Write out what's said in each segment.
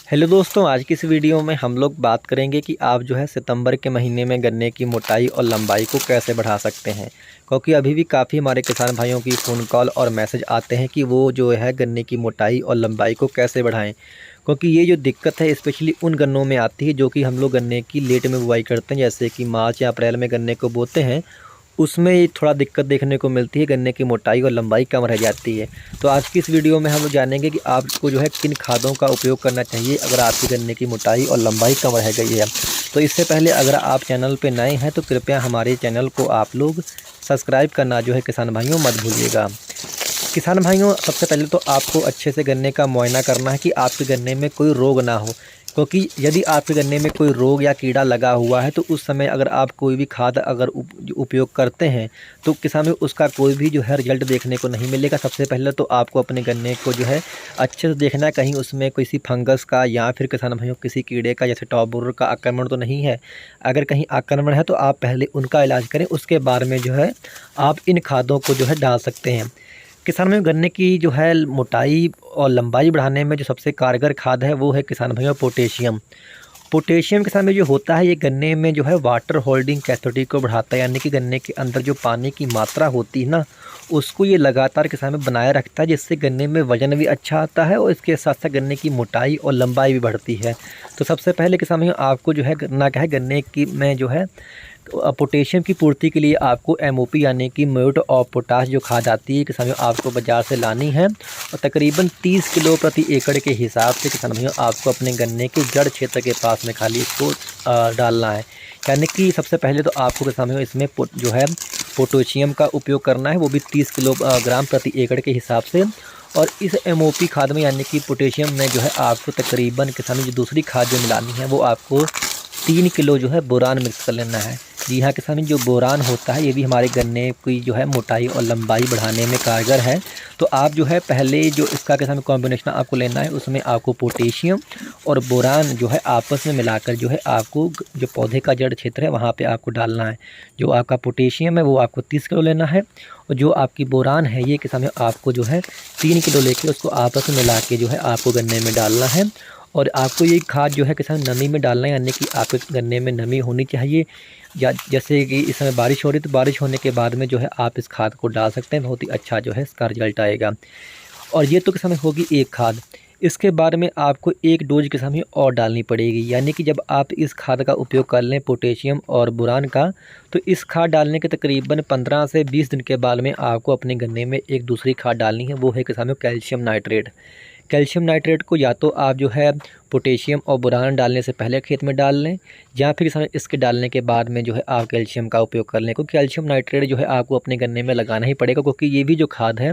Hello दोस्तों, आज की इस वीडियो में हम लोग बात करेंगे कि आप जो है सितंबर के महीने में गन्ने की मोटाई और लंबाई को कैसे बढ़ा सकते हैं। क्योंकि अभी भी काफ़ी हमारे किसान भाइयों की फ़ोन कॉल और मैसेज आते हैं कि वो जो है गन्ने की मोटाई और लंबाई को कैसे बढ़ाएं। क्योंकि ये जो दिक्कत है स्पेशली उन गन्नों में आती है जो कि हम लोग गन्ने की लेट में बुआई करते हैं, जैसे कि मार्च या अप्रैल में गन्ने को बोते हैं। उसमें ये थोड़ा दिक्कत देखने को मिलती है, गन्ने की मोटाई और लंबाई कम रह जाती है। तो आज की इस वीडियो में हम लोग जानेंगे कि आपको जो है किन खादों का उपयोग करना चाहिए अगर आपकी गन्ने की मोटाई और लंबाई कम रह गई है। तो इससे पहले अगर आप चैनल पे नए हैं तो कृपया हमारे चैनल को आप लोग सब्सक्राइब करना जो है किसान भाइयों मत भूलिएगा। किसान भाइयों, सबसे पहले तो आपको अच्छे से गन्ने का मुआयना करना है कि आपके गन्ने में कोई रोग ना हो। क्योंकि यदि आपके गन्ने में कोई रोग या कीड़ा लगा हुआ है तो उस समय अगर आप कोई भी खाद अगर उपयोग करते हैं तो किसान भाई उसका कोई भी जो है रिजल्ट देखने को नहीं मिलेगा। सबसे पहले तो आपको अपने गन्ने को जो है अच्छे से देखना है, कहीं उसमें किसी फंगस का या फिर किसान भाइयों किसी कीड़े का जैसे टॉप बोरर का आक्रमण तो नहीं है। अगर कहीं आक्रमण है तो आप पहले उनका इलाज करें, उसके बाद में जो है आप इन खादों को जो है डाल सकते हैं। किसान भाइयों, गन्ने की जो है मोटाई और लंबाई बढ़ाने में जो सबसे कारगर खाद है वो है किसान भाइयों पोटेशियम। पोटेशियम किसान में जो होता है ये गन्ने में जो है वाटर होल्डिंग कैपेसिटी को बढ़ाता है, यानी कि गन्ने के अंदर जो पानी की मात्रा होती है ना उसको ये लगातार किसान में बनाए रखता है, जिससे गन्ने में वजन भी अच्छा आता है और इसके साथ साथ गन्ने की मोटाई और लंबाई भी बढ़ती है। तो सबसे पहले किसान भाइयों आपको जो है करना क्या है, गन्ने की में जो है पोटेशियम की पूर्ति के लिए आपको एमओपी यानी कि म्यूरेट ऑफ पोटाश जो खाद आती है किसान भाइयों आपको बाज़ार से लानी है और तकरीबन 30 किलो प्रति एकड़ के हिसाब से किसान भाइयों आपको अपने गन्ने के जड़ क्षेत्र के पास में खाली इसको डालना है। यानी कि सबसे पहले तो आपको किसान भाइयों इसमें जो है पोटेशियम का उपयोग करना है, वो भी 30 किलोग्राम प्रति एकड़ के हिसाब से। और इस एमओपी खाद में यानी कि पोटेशियम में जो है आपको तकरीबन किसान जो दूसरी खाद जो मिलानी है वो आपको 3 किलो जो है बोरान मिक्स कर लेना है। जी हाँ किसान, जो बोरान होता है ये भी हमारे गन्ने की जो है मोटाई और लंबाई बढ़ाने में कारगर है। तो आप जो है पहले जो इसका किसान कॉम्बिनेशन आपको लेना है उसमें आपको पोटेशियम और बोरान जो है आपस में मिलाकर जो है आपको जो पौधे का जड़ क्षेत्र है वहाँ पे आपको डालना है। जो आपका पोटेशियम है वो आपको 30 किलो लेना है और जो आपकी बोरान है ये किसान आपको जो है 3 किलो लेके उसको आपस में मिला के जो है आपको गन्ने में डालना है। और आपको ये खाद जो है किसान नमी में डालना है, यानी कि आपके गन्ने में नमी होनी चाहिए। या जैसे कि इस समय बारिश हो रही है तो बारिश होने के बाद में जो है आप इस खाद को डाल सकते हैं, बहुत ही अच्छा जो है इसका रिजल्ट आएगा। और ये तो किसान होगी एक खाद। इसके बाद में आपको एक डोज किसान में और डालनी पड़ेगी, यानी कि जब आप इस खाद का उपयोग कर लें पोटेशियम और बोरान का तो इस खाद डालने के तकरीबन 15 से 20 दिन के बाद में आपको अपने गन्ने में एक दूसरी खाद डालनी है, वो है किसान में कैल्शियम नाइट्रेट। कैल्शियम नाइट्रेट को या तो आप जो है पोटेशियम और बोरान डालने से पहले खेत में डाल लें या फिर इसके डालने के बाद में जो है आप कैल्शियम का उपयोग कर लें, क्योंकि कैल्शियम नाइट्रेट जो है आपको अपने गन्ने में लगाना ही पड़ेगा। क्योंकि ये भी जो खाद है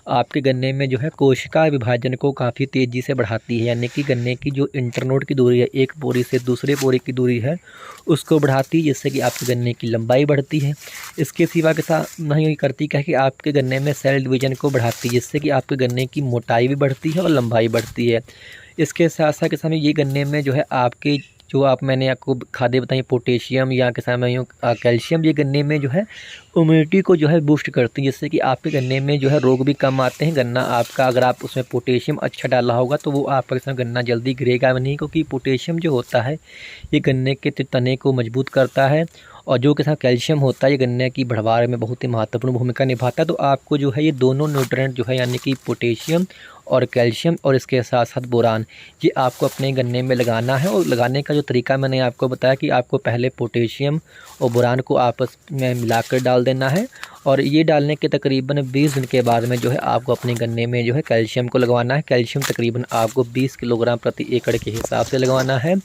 आपके गन्ने में जो है कोशिका विभाजन को काफ़ी तेज़ी से बढ़ाती है, यानी कि गन्ने की जो इंटरनोड की दूरी है एक पोरी से दूसरे पोरी की दूरी है उसको बढ़ाती है, जिससे कि आपके गन्ने की लंबाई बढ़ती है। इसके सिवा के साथ नहीं करती क्या कि आपके गन्ने में सेल डिवीजन को बढ़ाती है, जिससे कि आपके गन्ने की मोटाई भी बढ़ती है और लंबाई बढ़ती है। इसके साथ साथ किसान ये गन्ने में जो है आपके जो आप मैंने आपको खादें बताई पोटेशियम या किसान कैल्शियम, ये गन्ने में जो है इम्यूनिटी को जो है बूस्ट करती है, जिससे कि आपके गन्ने में जो है रोग भी कम आते हैं। गन्ना आपका अगर आप उसमें पोटेशियम अच्छा डाला होगा तो वो आपका किसान गन्ना जल्दी गिरेगा नहीं, क्योंकि पोटेशियम जो होता है ये गन्ने के तने को मजबूत करता है। और जो किसान कैल्शियम होता है ये गन्ने की बढ़वार में बहुत ही महत्वपूर्ण भूमिका निभाता है। तो आपको जो है ये दोनों न्यूट्रिएंट जो है यानी कि पोटेशियम और कैल्शियम और इसके साथ साथ बोरान ये आपको अपने गन्ने में लगाना है। और लगाने का जो तरीका मैंने आपको बताया कि आपको पहले पोटेशियम और बोरान को आपस में मिलाकर डाल देना है और ये डालने के तकरीबन 20 दिन के बाद में जो है आपको अपने गन्ने में जो है कैल्शियम को लगवाना है। कैल्शियम तकरीबन आपको 20 किलोग्राम प्रति एकड़ के हिसाब से लगवाना है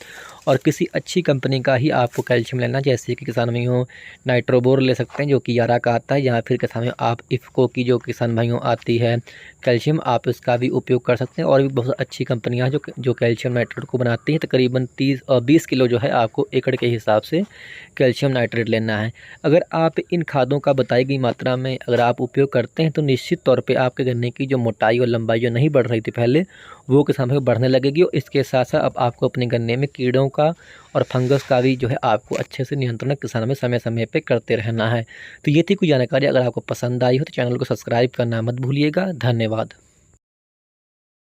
और किसी अच्छी कंपनी का ही आपको कैल्शियम लेना, जैसे कि किसान भाइयों नाइट्रोबोर ले सकते हैं जो कि 11 का आता है, या फिर किसान भाइयों आप इफ़को की जो किसान भाइयों आती है कैल्शियम आप इसका भी उपयोग कर सकते हैं। और भी बहुत अच्छी कंपनियां जो कैल्शियम नाइट्रेट को बनाती हैं। तकरीबन 30 और 20 किलो जो है आपको एकड़ के हिसाब से कैल्शियम नाइट्रेट लेना है। अगर आप इन खादों का बताई गई मात्रा में अगर आप उपयोग करते हैं तो निश्चित तौर पे आपके गन्ने की जो मोटाई और लंबाई जो नहीं बढ़ रही थी पहले वो किसान भाई बढ़ने लगेगी। और इसके साथ साथ अब आपको अपने गन्ने में कीड़ों का और फंगस का भी जो है आपको अच्छे से नियंत्रण किसान में समय समय पे करते रहना है। तो ये थी कुछ जानकारी, अगर आपको पसंद आई हो तो चैनल को सब्सक्राइब करना मत भूलिएगा। धन्यवाद।